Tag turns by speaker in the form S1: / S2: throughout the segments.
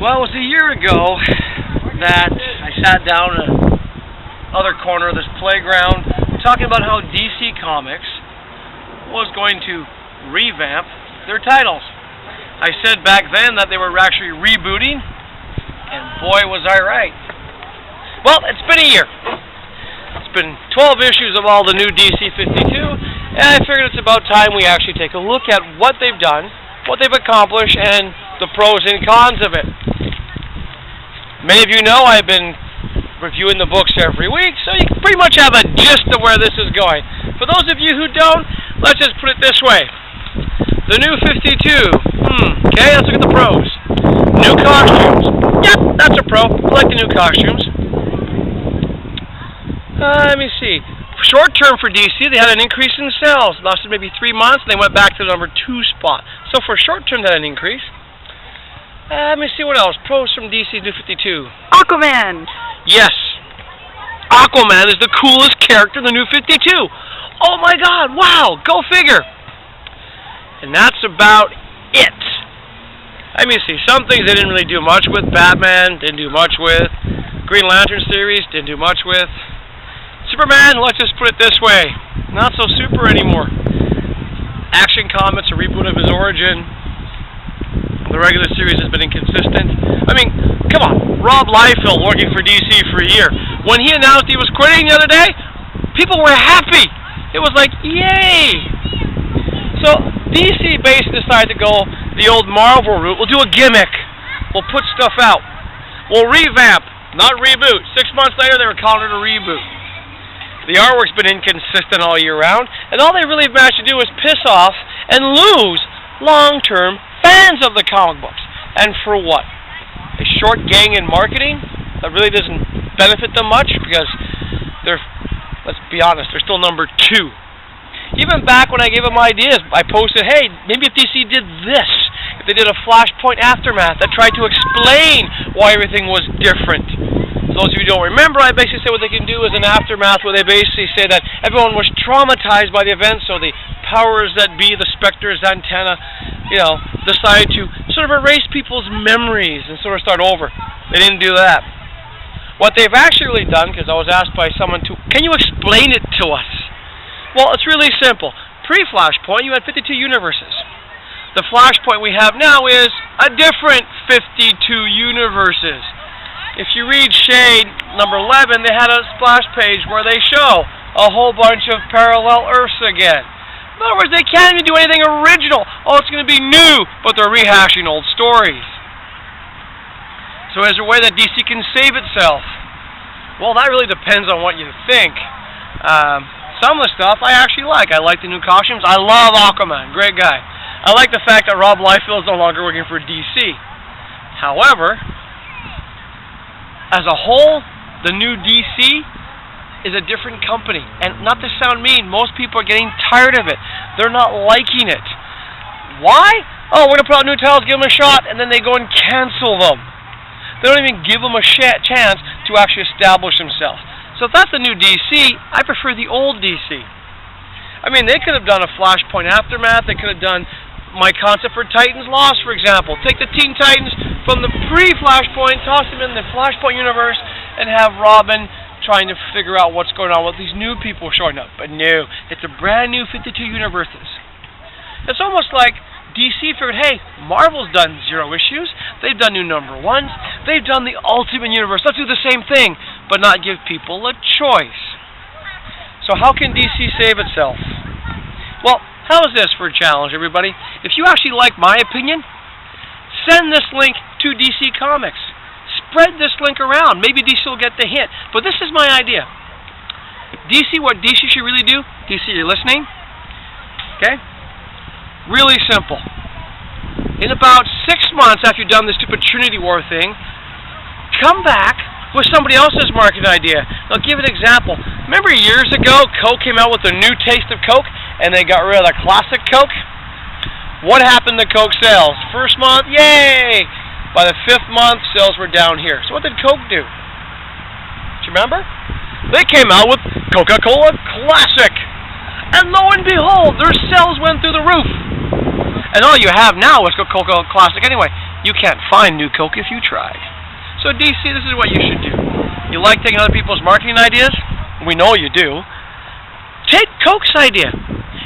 S1: Well, it was a year ago that I sat down in the other corner of this playground talking about how DC Comics was going to revamp their titles. I said back then that they were actually rebooting, and boy was I right. Well, it's been a year. It's been 12 issues of all the new DC 52, and I figured it's about time we actually take a look at what they've done, what they've accomplished, and the pros and cons of it. Many of you know I've been reviewing the books every week, so you pretty much have a gist of where this is going. For those of you who don't, let's just put it this way. The new 52. Okay, let's look at the pros. New costumes. Yep, that's a pro. I like the new costumes. Let me see. Short term for DC, they had an increase in sales. Lasted maybe 3 months, and they went back to the number 2 spot. So for short term, they had an increase. Let me see what else. Pros from DC New 52.
S2: Aquaman!
S1: Yes. Aquaman is the coolest character in the New 52. Oh my god, wow, go figure. And that's about it. Let me see. Some things they didn't really do much with. Batman, didn't do much with. Green Lantern series, didn't do much with. Superman, let's just put it this way. Not so super anymore. Action Comics, a reboot of his origin. The regular series has been inconsistent. I mean, come on. Rob Liefeld working for DC for a year. When he announced he was quitting the other day, people were happy. It was like, yay! So, DC basically decided to go the old Marvel route. We'll do a gimmick. We'll put stuff out. We'll revamp, not reboot. 6 months later, they were calling it a reboot. The artwork's been inconsistent all year round, and all they really managed to do is piss off and lose long-term fans of the comic books. And for what? A short gang in marketing that really doesn't benefit them much because they're, let's be honest, they're still number 2. Even back when I gave them ideas, I posted, hey, maybe if DC did this, if they did a Flashpoint Aftermath that tried to explain why everything was different. For those of you who don't remember, I basically said what they can do is an Aftermath where they basically say that everyone was traumatized by the event, so the powers that be, the Spectre's antenna, decided to sort of erase people's memories and sort of start over. They didn't do that. What they've actually really done, because I was asked by someone can you explain it to us? Well, it's really simple. Pre-Flashpoint, you had 52 universes. The Flashpoint we have now is a different 52 universes. If you read Shade number 11, they had a splash page where they show a whole bunch of parallel Earths again. In other words, they can't even do anything original. Oh, it's going to be new, but they're rehashing old stories. So is there a way that DC can save itself? Well, that really depends on what you think. Some of the stuff I actually like. I like the new costumes. I love Aquaman. Great guy. I like the fact that Rob Liefeld is no longer working for DC. However, as a whole, the new DC is a different company. And not to sound mean, most people are getting tired of it. They're not liking it. Why? Oh, we're going to put out new titles, give them a shot, and then they go and cancel them. They don't even give them a chance to actually establish themselves. So if that's the new DC, I prefer the old DC. I mean, they could have done a Flashpoint Aftermath. They could have done my concept for Titans Lost, for example. Take the Teen Titans from the pre-Flashpoint, toss them in the Flashpoint universe, and have Robin trying to figure out what's going on with these new people showing up. But no, it's a brand new 52 universes. It's almost like DC figured, hey, Marvel's done 0 issues. They've done new number 1s. They've done the Ultimate Universe. Let's do the same thing, but not give people a choice. So how can DC save itself? Well, how is this for a challenge, everybody? If you actually like my opinion, send this link to DC Comics. Spread this link around. Maybe DC will get the hint. But this is my idea. DC, what DC should really do, DC, you're listening? Okay? Really simple. In about 6 months after you've done this stupid Trinity War thing, come back with somebody else's marketing idea. I'll give an example. Remember years ago, Coke came out with a new taste of Coke, and they got rid of the classic Coke? What happened to Coke sales? First month, yay! By the 5th month, sales were down here. So what did Coke do? Do you remember? They came out with Coca-Cola Classic. And lo and behold, their sales went through the roof. And all you have now is Coca-Cola Classic anyway. You can't find New Coke if you tried. So DC, this is what you should do. You like taking other people's marketing ideas? We know you do. Take Coke's idea.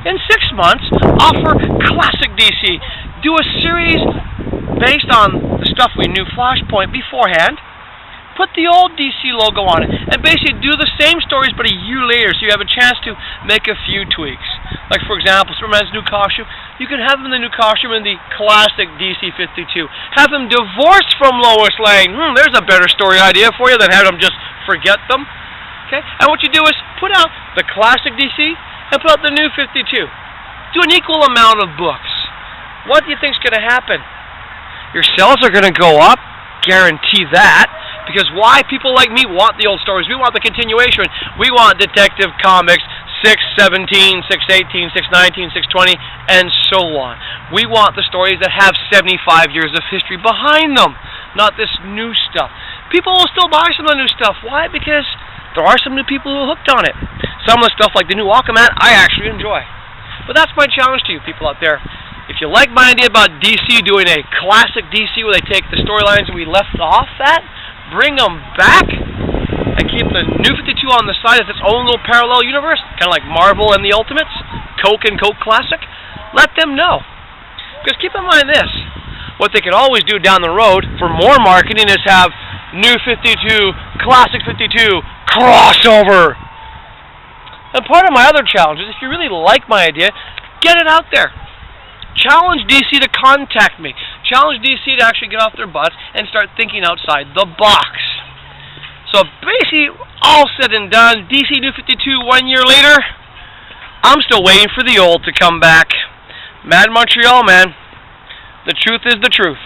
S1: In 6 months, offer classic DC. Do a series based on the stuff we knew Flashpoint beforehand. Put the old DC logo on it, and basically do the same stories but a year later, so you have a chance to make a few tweaks. Like, for example, Superman's new costume, you can have him in the new costume in the classic DC 52. Have him divorced from Lois Lane. There's a better story idea for you than have him just forget them. Okay? And what you do is put out the classic DC and put out the new 52. Do an equal amount of books. What do you think is going to happen? Your sales are going to go up, guarantee that. Because why? People like me want the old stories. We want the continuation. We want Detective Comics 617, 618, 619, 620, and so on. We want the stories that have 75 years of history behind them, not this new stuff. People will still buy some of the new stuff. Why? Because there are some new people who are hooked on it. Some of the stuff like the new Aquaman, I actually enjoy. But that's my challenge to you people out there. If you like my idea about DC doing a classic DC where they take the storylines we left off at, bring them back, and keep the New 52 on the side as its own little parallel universe, kind of like Marvel and the Ultimates, Coke and Coke Classic, let them know. Because keep in mind this, what they can always do down the road for more marketing is have New 52, Classic 52, crossover. And part of my other challenge is if you really like my idea, get it out there. Challenge DC to contact me. Challenge DC to actually get off their butts and start thinking outside the box. So basically, all said and done, DC New 52 1 year later, I'm still waiting for the old to come back. Mad Montreal, man. The truth is the truth.